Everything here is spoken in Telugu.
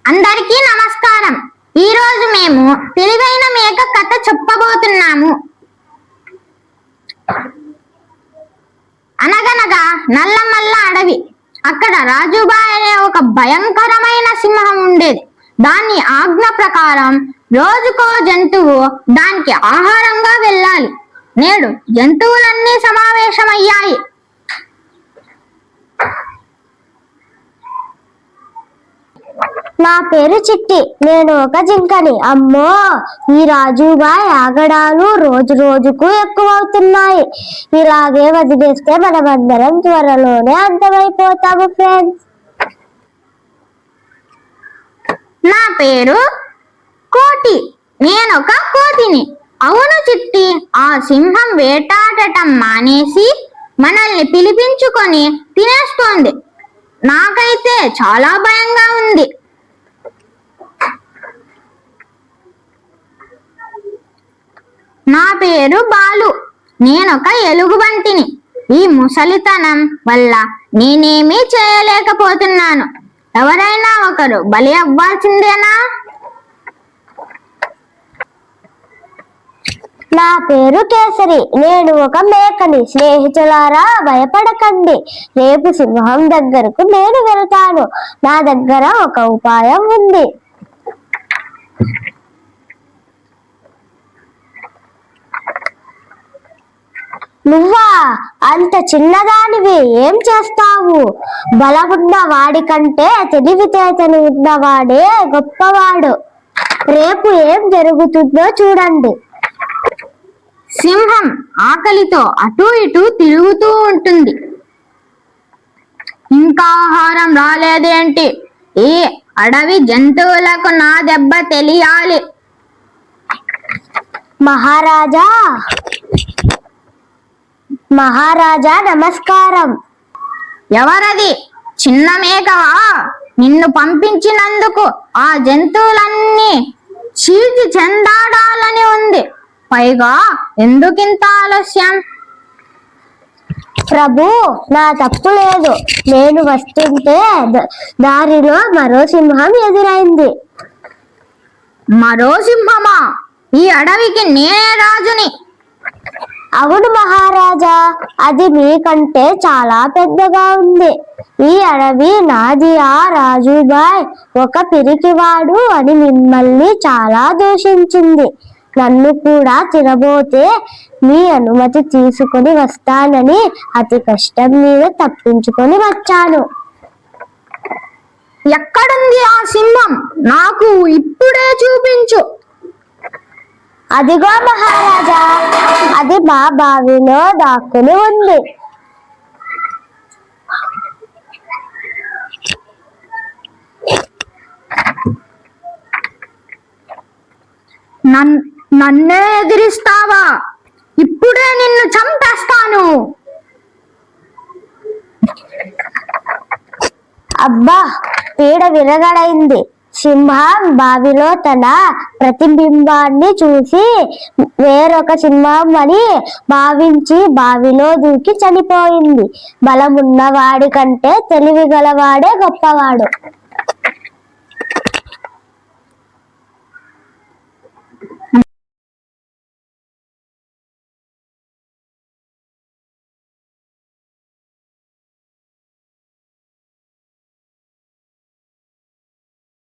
అందరికీ నమస్కారం. ఈ రోజు మేము తెలివైన మేక కథ చెప్పబోతున్నాము. అనగనగా నల్లమల్ల అడవి. అక్కడ రాజుబాయ్ అనే ఒక భయంకరమైన సింహం ఉండేది. దాని ఆజ్ఞ ప్రకారం రోజుకో జంతువు దానికి ఆహారంగా వెళ్ళాలి. నేడు జంతువులన్నీ సమావేశమయ్యాయి. నా పేరు చిట్టి. నేను ఒక జింకని. అమ్మో, ఈ రాజుబాయ్ ఆగడాలు రోజు రోజుకు ఎక్కువవుతున్నాయి. ఇలాగే వదిలేస్తే మనమందరం త్వరలోనే అంతమైపోతాము ఫ్రెండ్స్. నా పేరు కోటి. నేనొక కోతిని. అవును చిట్టి, ఆ సింహం వేటాడటం మానేసి మనల్ని పిలిపించుకొని తినేస్తోంది. నాకైతే చాలా భయంగా ఉంది. నా పేరు బాలు. నేనొక ఎలుగుబంటిని. ఈ ముసలితనం వల్ల నేనేమీ చేయలేకపోతున్నాను. ఎవరైనా ఒకరు బలి అవ్వాల్సిందేనా? నా పేరు కేసరి. నేను ఒక మేకని. స్నేహితులారా, భయపడకండి. రేపు సింహం దగ్గరకు నేను వెళ్తాను. నా దగ్గర ఒక ఉపాయం ఉంది. నువ్వా? అంత చిన్నదానివి ఏం చేస్తావు? బలమున్న వాడి కంటే తెలివితేటలు ఉన్నవాడే గొప్పవాడు. రేపు ఏం జరుగుతుందో చూడండి. సింహం ఆకలితో అటూ ఇటూ తిరుగుతూ ఉంటుంది. ఇంకా ఆహారం రాలేదేంటి? ఈ అడవి జంతువులకు నా దెబ్బ తెలియాలి. మహారాజా నమస్కారం. ఎవరది? చిన్న మేకవా? నిన్ను పంపించినందుకు ఆ జంతువులన్నీ చీల్చి చెందాడాలని ఉంది. పైగా ఎందుకింత ఆలస్యం? ప్రభు, నా తప్పు లేదు. నేను వస్తుంటే దారిలో మరో సింహం ఎదురైంది. మరో సింహమా? ఈ అడవికి నేనే రాజుని. అవును మహారాజా, అది మీకంటే చాలా పెద్దగా ఉంది. ఈ అడవి నాది. ఆ రాజుబాయ్ ఒక పిరికివాడు అని మిమ్మల్ని చాలా దూషించింది. నన్ను కూడా తినబోతే మీ అనుమతి తీసుకొని వస్తానని అతి కష్టం మీద తప్పించుకొని వచ్చాను. ఎక్కడుంది ఆ సింహం? నాకు ఇప్పుడే చూపించు. అదిగో మహారాజా, అది మా బావిలో దాక్కుని ఉంది. నన్నే ఎదిరిస్తావా? ఇప్పుడే నిన్ను చంపేస్తాను. అబ్బా, పీడ విరగడైంది. సింహం బావిలో తన ప్రతిబింబాన్ని చూసి వేరొక సింహం అని భావించి బావిలో దూకి చనిపోయింది. బలమున్న వాడి కంటే తెలివి గలవాడే గొప్పవాడు.